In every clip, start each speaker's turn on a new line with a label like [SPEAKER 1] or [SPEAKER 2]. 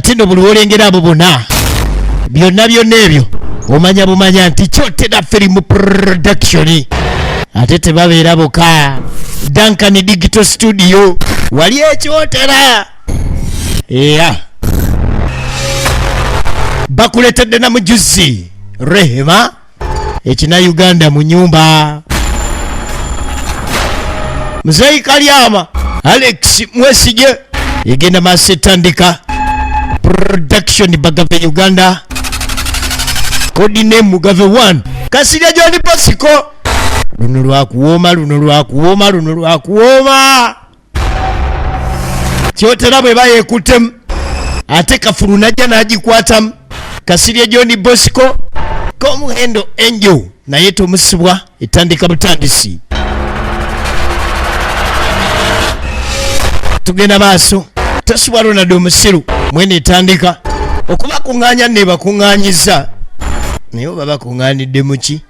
[SPEAKER 1] ate no buli olengera abo bonna byonna ebyo omanya bumanya nti Kyotera Film Production ate tebabeera boka Duncan Digital Studio wali Kyotera bakuletedde na mujuzi Rehema ekina Uganda mu nyumba Mzee Kalyama Alex Mwesige yegenda masetandika production bagave Uganda kodi name mugave 1 Kasirye John Bosco luno lwa kuwoma Kyotera bwe bayekutem ate kafulu najja nagikwatamu Kasirye John Bosco komuhendo Angel naye tomusibwa etandika butandisi tugenda maaso tosubwa Ronald omusiru mwene etandika okuba kuŋŋaanya ne bakuŋŋaanyiza naye oba bakuŋŋaanidde muki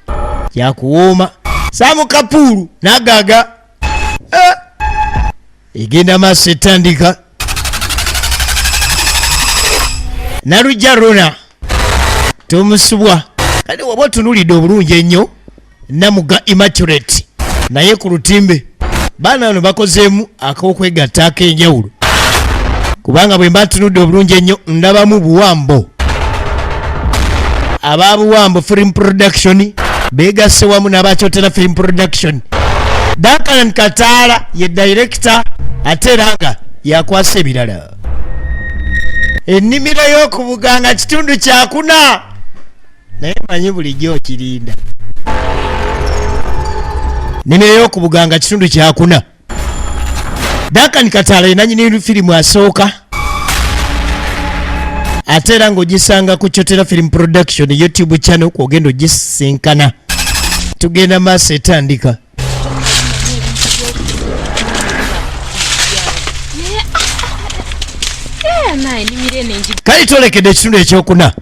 [SPEAKER 1] kyakuwooma Samu Kapulu nagaaga egenda maaso etandika Narujja Rona tomusubwa kale waba otunulidde obulungi ennyo Namuga Immaculate naye ku lutimbe baana bano bakozeemu ak'okwegatta ak'enjawulo kubanga bwe mba tunudde obulungi ennyo ndabamu Buwambo aba Buwambo Film Production beegasse wamu n'aba Kyotera Film Production Duncan Kataala ye director ate era nga yakwasa ebirala ennimiro y'okubuganga kitundu kyakuna naye manyi bulijjo okirinda nnimiro y'okubuganga kitundu kyakuna Duncan Kataala ye nannyini firimu asooka ate era ng'ogisanga ku Kyotera Film Production YouTube channel kwogenda ogisinkana tugenda maaso etandika kali tolekedde ekitundu ekyokuna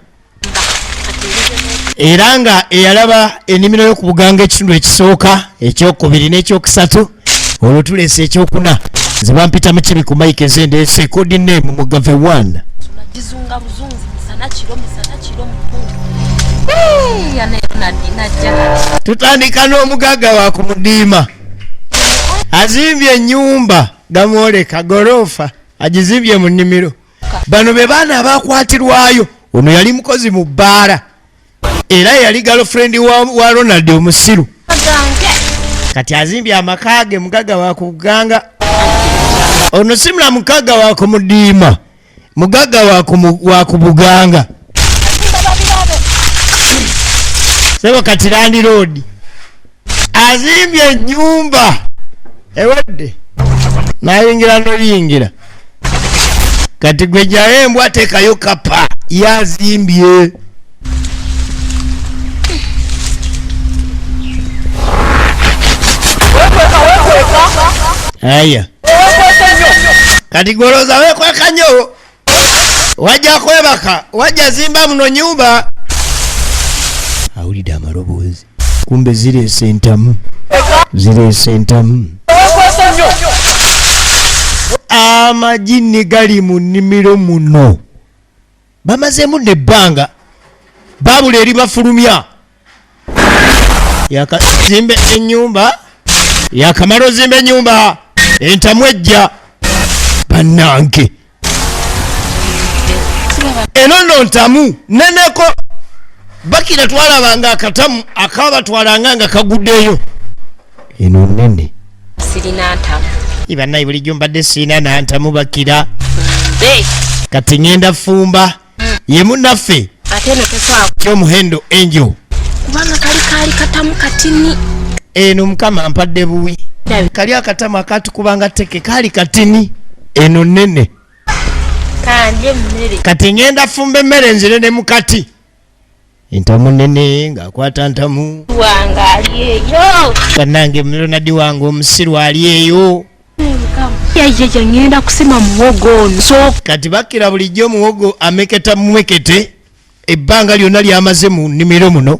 [SPEAKER 1] era nga eyalaba ennimiro y'okubuganga ekitundu ekisooka ekyokubiri n'ekyokusatu olwo tuleese ekyokuna nze bampita mu kibi ku mike ezendeese kodi name mugave 1 tutandika n'omugagga wa ku Mudiima azimbye ennyumba gamwoleka gorofa agizimbye mu nnimiro bano be baana abakwatirwayo ono yali mukozi mu bbaala era yali girlfriend wa Ronald omusiru kati azimbye amaka ge mugagga wa ku Buganga ono simula mugagga wa ku Mudiima mugagga wa ku Buganga sebo kati Land Road azimbye ennyumba ewedde nayingira noyingira kati gwe jayo embwa ateekayo kapa yazimbye aya kati goloza wekweka nnyo wajja kwebaka wajja zimba muno nyumba awulidde amaloboozi kumbe zireese entamu amajini gali mu nnimiro muno bamazeemu nebbanga babula eri bafulumya yakazimbe ennyumba yakamala ozimba ennyumba entamu ejja bannange eno nno ntamu neneko bakira twalabanga akatamu akaba batwalanga nga kaguddeyo eno nnene
[SPEAKER 2] sirina ntamu
[SPEAKER 1] ibanayi bulijjo mbadde sirina nantamu bakira kati ngenda fumba ye munnaffe
[SPEAKER 2] ate no teswa
[SPEAKER 1] kyomuhendo Angel
[SPEAKER 2] kubanga kali katamu katini
[SPEAKER 1] eno mukama mpadde buwi kali akatamu akatukubanga teke kali katini eno nnene
[SPEAKER 2] kanje mmere
[SPEAKER 1] kati ngenda fumba emmere nzire ne mukati entamu nnene ng'akwata ntamu
[SPEAKER 2] wanga ali eyo
[SPEAKER 1] bannange Ronald wange omusiru ali eyo
[SPEAKER 2] yaje ngenda kusima muwogo ono so
[SPEAKER 1] kati bakira bulijjo muwogo ameketa mwekete ebbanga lyonna lyamaze mu nnimiro muno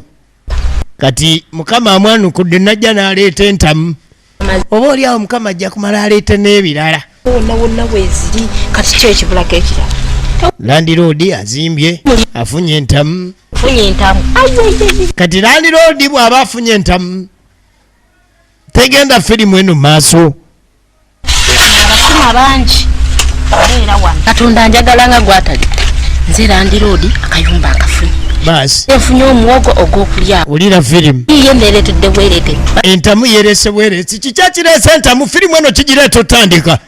[SPEAKER 1] kati mukama amwanukudde najja n'aleeta entamu oba oli awo mukama ajja kumala aleete n'ebirala
[SPEAKER 2] wonna weziri kati kyo ekibulako ekirala
[SPEAKER 1] Landlord azimbye afunye entamu. Kati landlord bw'aba afunye entamu tegenda firimu eno maaso.
[SPEAKER 2] Abasima bangi era wano Katonda njagala nga gwatali nze landlord akayumba akafunye
[SPEAKER 1] basi
[SPEAKER 2] efunye omuwogo ogw'okulya
[SPEAKER 1] ulira firimu
[SPEAKER 2] iye neeretedde bwereetedde
[SPEAKER 1] entamu yereese bwereesi kikyakirese entamu firimu eno kigireeta otandika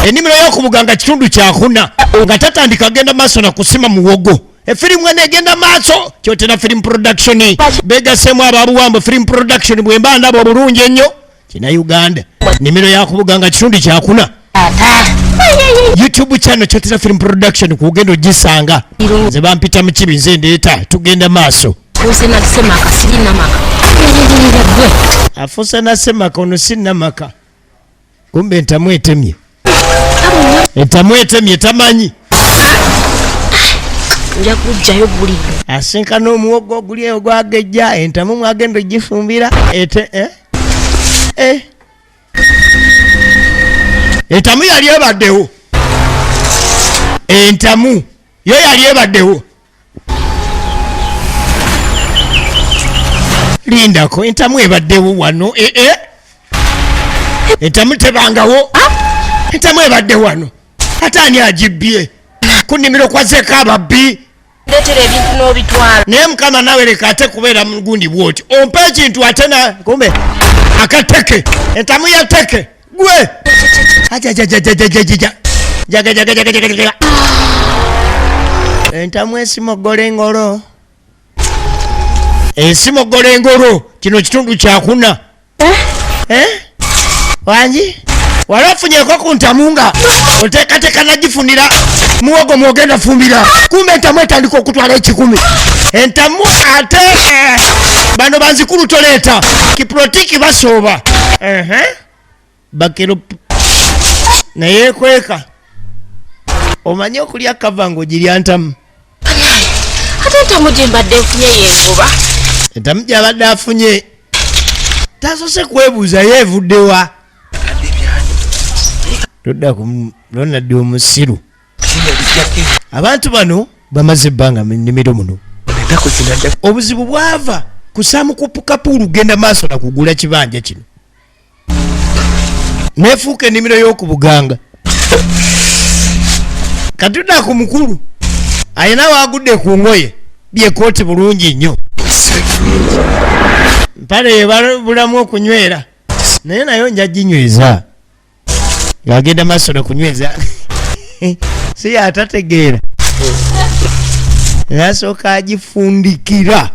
[SPEAKER 1] ennimiro y'okubuganga kitundu kyakuna nga tatandika agenda maaso na kusima muwogo efirimu eno egenda maaso kyotera firimu production begaseemu ababuwambo firimu production bwemba ndaba obulungi ennyo kina Uganda ennimiro y'okubuganga kitundu kyakuna YouTube channel kyotera film production kugenda ogisanga nze bampita mu kibi nze ndeeta tugenda maaso afuusa nasemaka ono sinnamaka kumbe entamu etemye tamanyi
[SPEAKER 2] nja kujjayo bulidde
[SPEAKER 1] asinkana omuwogo oguli eyo gwagejja entamu mwagenda ogifumbira entamu yali ebaddewo entamu yo yali ebaddewo lindako entamu ebaddewo wano entamu tebangawo entamu ebadde wano ate ani agibbye ku nnimiro kwazeeko ababbi
[SPEAKER 2] leetera ebintu n'obitwala
[SPEAKER 1] naye mukama nawe leka ate kubeera mu gundi bwoti ompe ekintu ate na kumbe akateke entamu yateke gwe jaga entamu esimogola engolo kino kitundu kyakuna wangi wali ofunyeko ku ntamu nga oteekateeka nagifunira muwogo mwogenda fumbira kumbe entamu etandika okutwala 10 entamu ate bano banzikulu toleeta kiprotiki basooba bakero naye kweka omanye okulya kava ng'ogirya ntamu
[SPEAKER 2] ate entamu gye mbadde nfunye yenvuba
[SPEAKER 1] entamu gy'abadde afunye tasose kwebuuza yeevuddewa todda ku Ronald omusiru abantu bano bamaze ebbanga mu nnimiro muno obuzibu bwava kusaamu kupukapuulu genda maaso na kugula kibanja kino nefuuka ennimiro y'okubuganga katudda ku mukulu ayina waagudde ku ngoye byekooti bulungi nnyo mpale yebabulamu okunywera nayo nja ginyweza ng'agenda maaso na kunyweza si atategeera nasooka agifundikira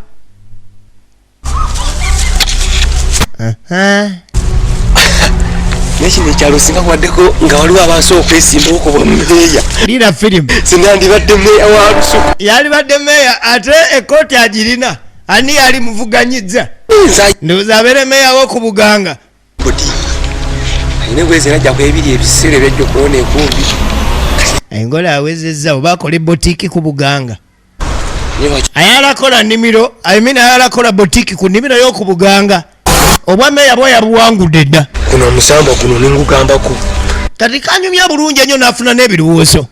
[SPEAKER 3] nekino ekyalo singa kubaddeko nga waliwo abansobola okwesimbawo ku bwammeeya
[SPEAKER 1] lira firimu
[SPEAKER 3] sinandibadde meeya wa lusuku
[SPEAKER 1] yalibadde meeya ate ekooti agirina ani yali muvuganyizza ndowooza abeere meeya w'okubuganga
[SPEAKER 3] ayina bwezi najja kwebiri ebiseera ebyajja okuwona enkumbi
[SPEAKER 1] engola awezezza oba akola botiiki ku buganga ayalakola nnimiro ayalakola botiiki ku nnimiro y'okubuganga obwa meeya bwe yabuwangudde dda
[SPEAKER 3] guno omusamba guno ningugambako
[SPEAKER 1] kati kanyumya bulungi ennyo n'afuna n'ebirowoozo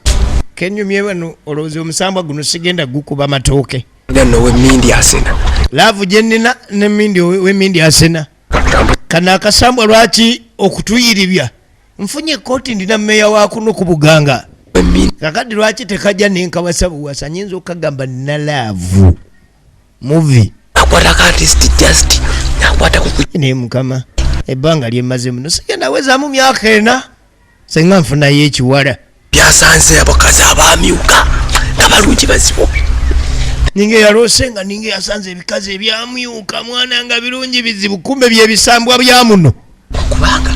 [SPEAKER 1] kenyumye wano olowooza omusambwa guno sigenda gukuba matooke
[SPEAKER 3] nno wemindi asena
[SPEAKER 1] laavu gye nnina nemindi wemindi asena kano akasambwa lwaki okutuyiribya nfunye ekooti ndina meeya wakuno ku buganga kakadi lwaki tekajja nenkawasa buwasa nyinza okukagamba nina laavu muvi
[SPEAKER 3] akwatako artist just nakwata
[SPEAKER 1] naye mukama ebbanga lyemmaze muno sigenda wezaamu myaka 4 senga nfunayo ekiwala
[SPEAKER 3] byasanze abakazi abamyuka nga balungi bazibu
[SPEAKER 1] ninge yaloose nga ninge yasanze ebikazi ebyamyuka mwana nga birungi bizibu kumbe byebisambwa bya muno
[SPEAKER 3] kubanga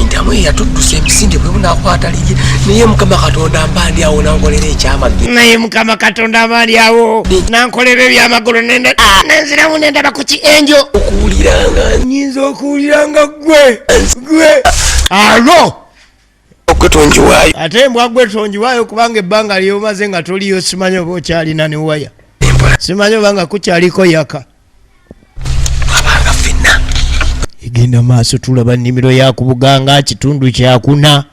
[SPEAKER 3] entamu eyatuddusa emisinde bwe bunakwata liye naye mukama katonda mbandi awo nankolera ekyamagero
[SPEAKER 1] naye mukama katonda mbandi awo nankolera ebyamagolo nenziramu nendaba ku kienjo
[SPEAKER 3] okuwuliranga
[SPEAKER 1] nyinza okuwuliranga gwe alo
[SPEAKER 3] okwetonjiwaayo
[SPEAKER 1] ate embwa gwetonjiwaayo kubanga ebbanga lyomaze nga toliyo simanyi oba okyalina ne waya simanyi oba nga kukyaliko yaka
[SPEAKER 3] abanga fenna
[SPEAKER 1] egenda maaso tulaba nnimiro yakubuganga kitundu kyakuna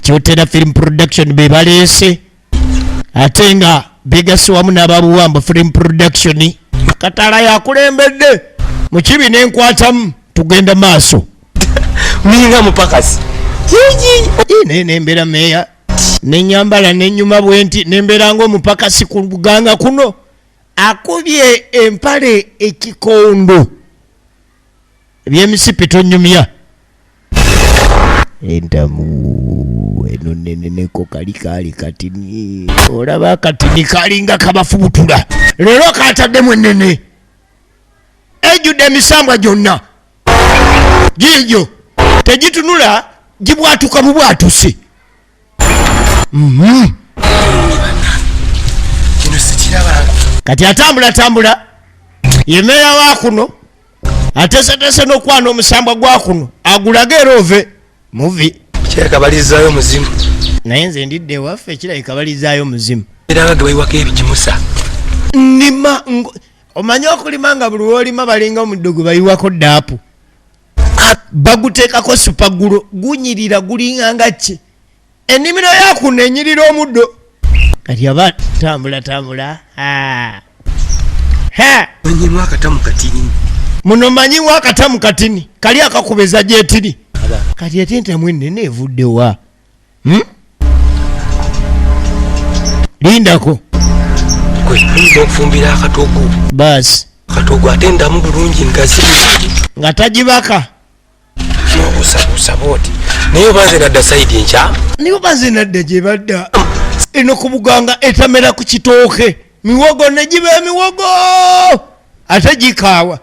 [SPEAKER 1] kyotera film production be baleese ate nga begase wamu n'ababuwamba film production kataala yakulembedde mu kibi n'enkwatamu tugenda maaso
[SPEAKER 3] minga mupakasi
[SPEAKER 1] nembeera meeya nenyambala nenyuma bwenti nembeera ng'omupakasi ku Buganga kuno akubye empale ekikondo ebyemisipi tonyumya entamu eno neneko kali katini olaba katini kalinga kabafubutula leero kataddemu enene ejjudde emisambwa gyonna gijo tegitunula gibwatuka mu bwatusi kati atambula yemeera wa kuno atesetese n'okwana omusambwa gwa kuno agulage era ove muvi
[SPEAKER 3] kyekabalizaayo muzimu
[SPEAKER 1] naye nze ndidde ewaffe ekirabika balizaayo muzimu
[SPEAKER 3] era nga gebayiwako ebigimusa
[SPEAKER 1] nnima omanye okulima nga buli wolima balinga omuddo gwe bayiwako daapu baguteekako supagulo gunyirira gulinga nga ki ennimiro yakuno enyirira omuddo kati aba tambula
[SPEAKER 3] manyimu akatamu katini
[SPEAKER 1] muno manyimu akatamu katini kali akakubeza gyetiri kati ate entamu ennene evuddewa lindako
[SPEAKER 3] oyinza okufumbira akatogo
[SPEAKER 1] baasi
[SPEAKER 3] akatogo ate ndamu bulungi
[SPEAKER 1] nga tagibaka
[SPEAKER 3] nobusabusa booti naye obanze nadda saidi enkya
[SPEAKER 1] naye obanze nadda gyebadda eno ku Buganga etamera ku kitooke miwogo ne giba emiwogo ate gikaawa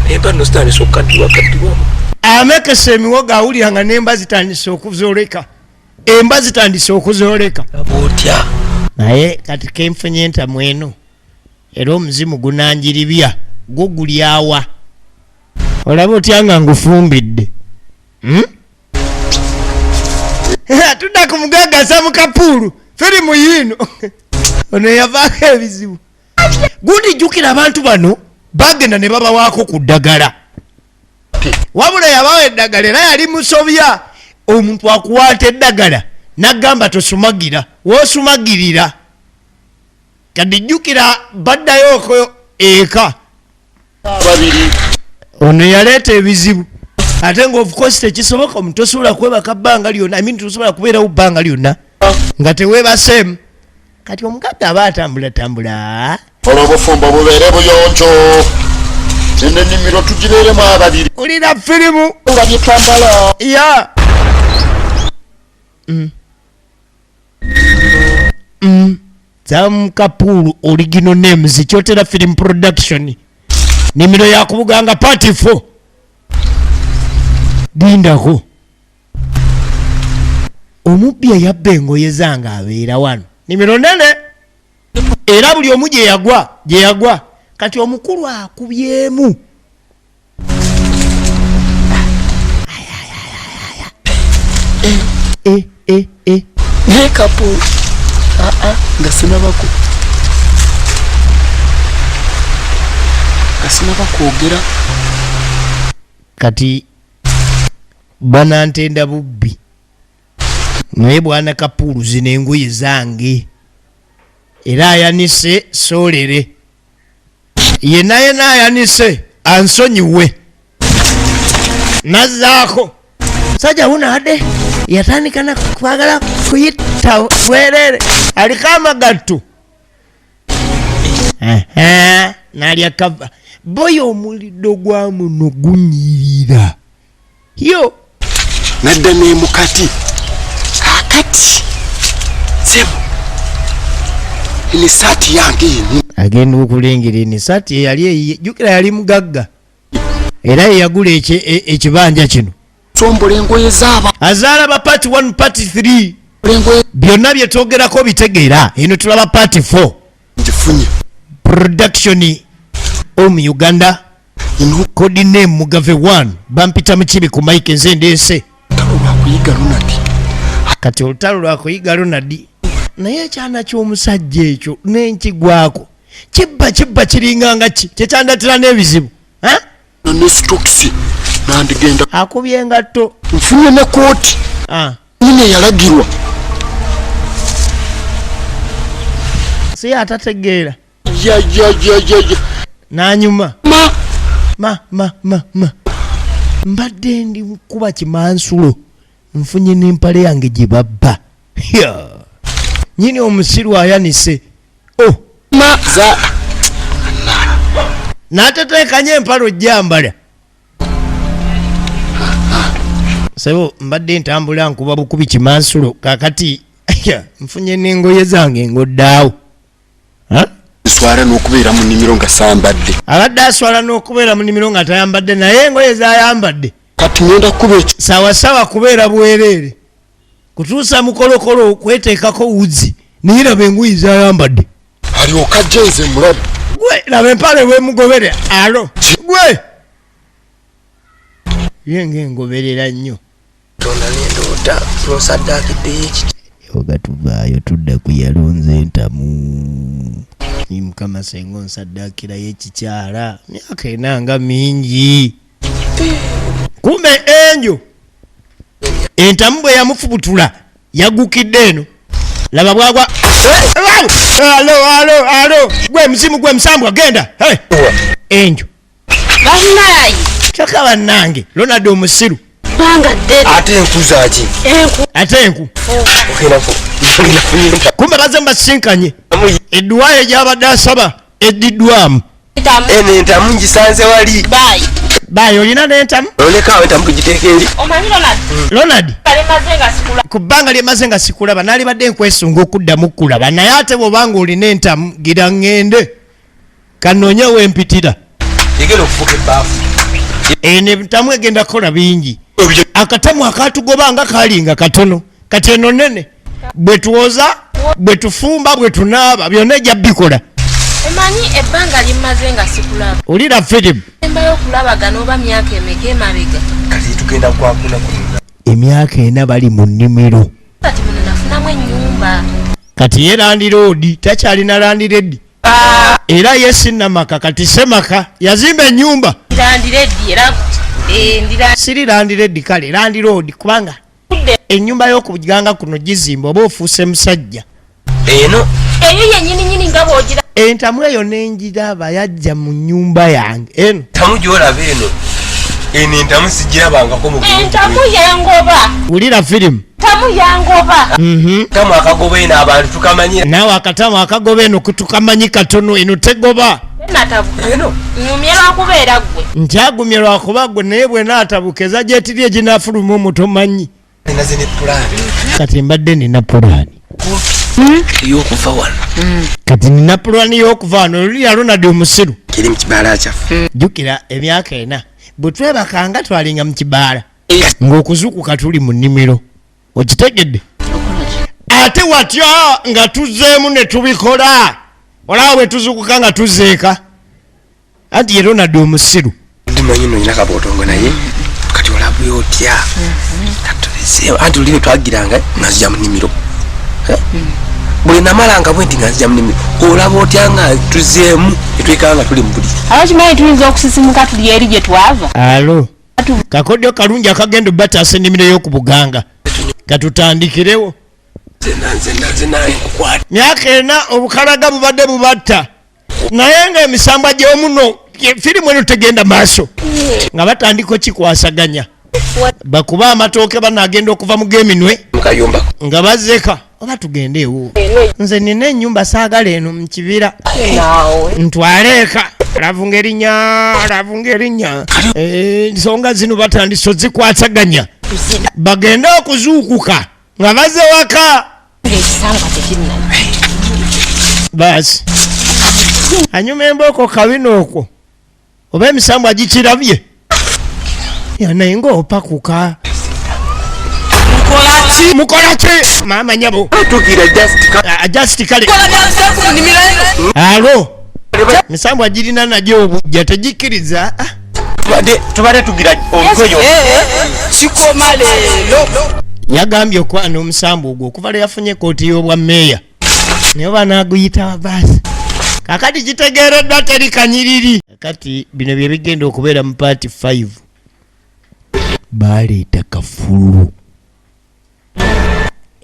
[SPEAKER 3] emba no zitandise okukaddiwamu
[SPEAKER 1] amekesa emiwogo awulira nga n'emba zitandise okuzooleka emba zitandise okuzooleka
[SPEAKER 3] otya
[SPEAKER 1] naye kati kenfunye entamu eno era omuzimu gunanjiribya gwo gulyawa olaba otya nga ngufumbidde tudda ku mugagasa mu Kapuulu firimu yiino ono yavaako ebizibu gundi jjukira abantu bano bagenda ne babawaako ku ddagala wabula yabawa eddagala era yali musobya omuntu akuwaata eddagala n'agamba tosumagira woosumagirira kati jjukira baddayoko eka ono yaleeta ebizibu ate nga of course tekisoboka omuntu tosobola kwebaka bbanga lyonna tosobola kubeerawo bbanga lyonna nga teweebaseemu kati omugagga aba atambulatambula
[SPEAKER 4] olw'obufumbo bubeere buyonjo ennimiro tugireeremu ababiri
[SPEAKER 1] ulira firimu
[SPEAKER 4] nga byetwambala
[SPEAKER 1] ya Sam Kapuulu original names Kyotera film production nimiro ya ku Buganga part 4 dindako omubbi yabba engoye zange abeera wano nimiro nene era buli omu gye yagwa kati omukulu akubyemu
[SPEAKER 4] Kapu nga sinabako kwogera
[SPEAKER 1] kati banantenda bubbi naye bwana Kapuulu zino engoye zange era ayanise soolere ye naye nayanise ansonyiwe nazzaako sajja wunade yatandika na kwagala kuyita bwerere aliko amagatto nalya kava boyo omuliddo gwa muno gunyirira yo
[SPEAKER 4] nadda ne mukati kakati sebo ini saati yange eni
[SPEAKER 1] agenda okulengera eni saati yali jukira yali mugagga era yagula ekibanja kino
[SPEAKER 4] sombola engoye zaaba
[SPEAKER 1] azaala ba part 1 part 3 byonna byetwogerako bitegeera eno tulaba part 4
[SPEAKER 4] ngifunye
[SPEAKER 1] production omu Uganda code name Mugave 1 bampita mukibi ku mike nzendeese kati olutalo lwakuyiga Ronald naye ekyana ky'omusajja ekyo n'enkigwako kibba kiringa nga ki kyekyandatira n'ebizibu
[SPEAKER 4] ne stokisi nandigenda
[SPEAKER 1] akubye engatto
[SPEAKER 4] nfunye ne kooti nyine yalagirwa
[SPEAKER 1] si atategeera
[SPEAKER 4] ya
[SPEAKER 1] nanyuma mbadde ndi kuba kimansulo nfunye n'empale yange gye babba nyini omusiru ayanise n'atateekanye empale ojjambala sebo mbadde ntambula nkuba bukubi kimansulo kakati nfunye n'engoye zange ngoddaawo
[SPEAKER 4] swala n'okubeera mu nnimiro nga sambadde
[SPEAKER 1] abadde aswala n'okubeera mu nnimiro nga tayambadde naye engoye zayambadde
[SPEAKER 4] kati ngenda kuba
[SPEAKER 1] sawasawa kubeera bwereere kutuusa mukolokolo kweteekako wuzi naye laba engoye zayambadde
[SPEAKER 4] alyoka ajja nze mulabe
[SPEAKER 1] gwe laba empale wemugobere alo gwe ye ng'engoberera nnyo
[SPEAKER 3] tonanendoota losaddaakiddeyo ekiti
[SPEAKER 1] yoga tuvaayo tudda ku yalonze entamu mukama senga onsaddaakirayo ekikyala myaka enanga mingi kumbe enjo entamu bwe yamufubutula yagukidde eno laba bwagwa alo gwe muzimu gwe musambwa genda enjo
[SPEAKER 2] banayi
[SPEAKER 1] kyokka bannange Ronald omusiru
[SPEAKER 3] ate enku zaki
[SPEAKER 1] ate enku kumbe baze mbasinkanye edduwayo gyabadde asaba eddiddwamu
[SPEAKER 3] eno entamu ngisanze wali
[SPEAKER 1] bayi olina n'entamu
[SPEAKER 3] olekawo entamu tugiteeka eri
[SPEAKER 1] Ronald ku bbanga lyemaze nga sikulaba naali badde nkwesunga okuddamu kulaba naye ate bw'obanga olina entamu gira ŋŋende kanoonye wempitira
[SPEAKER 3] egenda okufuuka ebbaafu
[SPEAKER 1] eno entamu egenda kukola bingi akatamu akatugoba nga kalinga katono kati eno nene bwe tuwoza bwe tufumba bwe tunaaba byonna ejja bikola
[SPEAKER 2] emanyi ebbanga limaze nga sikulaba
[SPEAKER 1] olira firimu
[SPEAKER 2] embayo okulabagana oba myaka emeka emabega
[SPEAKER 3] kati tugenda kwakuna kununa
[SPEAKER 1] emyaka ena bali mu nnimiro
[SPEAKER 2] kati muno nafunamu ennyumba
[SPEAKER 1] kati ye landiroodi takyalina landireddi era ye sinnamaka kati semaka yazimba ennyumba
[SPEAKER 2] landireddi era
[SPEAKER 1] siri landireddi kale landiroodi kubanga ennyumba y'okubuganga kuno gizimba oba ofuuse musajja
[SPEAKER 3] eno
[SPEAKER 2] eyo yennyininyini nga bw'ogira
[SPEAKER 1] entamu eyo nenjiraba yajja mu nnyumba yange eno
[SPEAKER 3] entamu gyolaba eno entamu sigirabangako mu
[SPEAKER 2] entamu yangoba
[SPEAKER 1] wulira firimu
[SPEAKER 2] tamu yangoba
[SPEAKER 3] tamu akagoba eno abantu tukamanyira
[SPEAKER 1] naawe akatamu akagoba eno kutukamanyi katono eno tegoba
[SPEAKER 2] natabuka
[SPEAKER 3] eno
[SPEAKER 2] nyumye lwakubeera gwe
[SPEAKER 1] nkyagumye lwakuba gwe naye bwe naatabuka eza gyetiri eginaafuluma omutomanyi
[SPEAKER 3] enaze ne pulaani
[SPEAKER 1] kati mbadde nina pulaani
[SPEAKER 3] ey'okuva wano
[SPEAKER 1] kati nina pulaani y'okuva wano olulya Ronald omusiru
[SPEAKER 3] kiri mu kibaala kyaffe
[SPEAKER 1] jjukira emyaka ena bwe twebakanga twalinga mu kibaala ng'okuzukuka tuli mu nnimiro okitegedde ate watya nga tuzzeemu ne tubikola olaba bwe tuzukuka nga tuzeeka anti ye Ronald omusiru
[SPEAKER 3] ndimanyi no nyina kabootongo naye kati olabuye otya anti oli bwe twagiranga nga nzija mu nnimiro bwe namalanga bwe nti nga nzija mu nnimiro olaba otya nga tuzeemu netwekanga nga tuli mu buli
[SPEAKER 2] abakimanyi tuyinza okusisimuka tuli eri gye twava
[SPEAKER 1] alo kakodyo kalungi akagenda bataasa ennimiro y'okubuganga katutandikirewo myaka ena obukalaga bubadde bubatta naye nga emisambwa gy'omuno firimu eno tegenda maaso nga batandika kikwasaganya bakuba amatooke banagenda okuva mu geminwe nga bazeka oba tugende ewo nze nina ennyumba saagala eno mu kibira ntwaleeka alavunga erinnya ensonga zino batandise ozikwasaganya bagende okuzuukuka nga baze waka basi anyuma embooko kabino okwo oba emisambwa gikirabye naye ng'opakuka mukolaki maama nyabo just kale alo misambwa girina nagyo obujja tegikkiriza
[SPEAKER 3] tubadde tugira omukoyo
[SPEAKER 5] kikoma leero
[SPEAKER 1] yagambye okwana omusambu ogwo okuva lwe yafunye kooti y'obwa meeya naye banaguyita baasi kakati kitegeereddwa teri kanyiriri kati bino bye bigenda okubeera mu paati 5 baleeta kafulu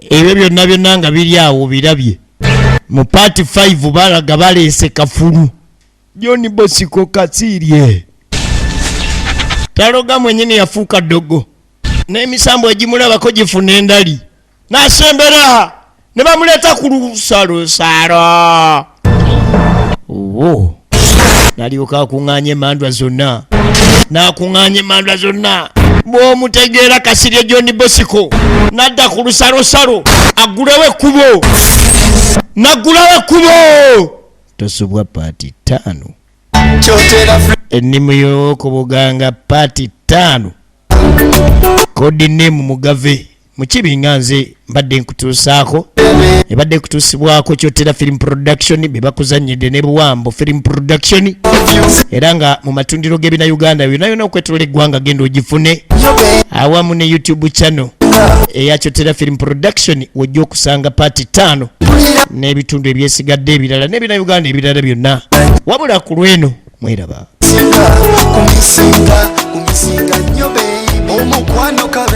[SPEAKER 1] ebyo byonna nga biri awo birabye mu part 5 balaga balese kafulu John Bosco Kasirye taloga mwenyini yafuuka dogo n'emisambo egimulabako gifuna endali n'asembera ne bamuleta ku lusalosalo nalyoka akuŋŋaanya emandwa zonna n'akuŋŋaanya emandwa zonna bw'omutegeera Kasirye John Bosco n'adda ku lusalosalo aggulawo ekkubo n'aggulawo ekkubo tosubwa paati 5 ennimiro y'okubuganga paati 5 kodi name mugave mukibinga nze mbadde nkutuusaako ebadde kutuusibwako Kyotera film production bebakuzanyidde ne Buwambo film production era nga mu matundiro g'ebina Uganda yonna okwetolola eggwanga genda ogifune awamu ne YouTube channel eya Kyotera film production wojja okusanga paati 5 n'ebitundu ebyesigadde ebirala n'ebina Uganda ebirala byonna wabula ku lweno mweraba
[SPEAKER 6] kumisinga nyo baby omukwano kabe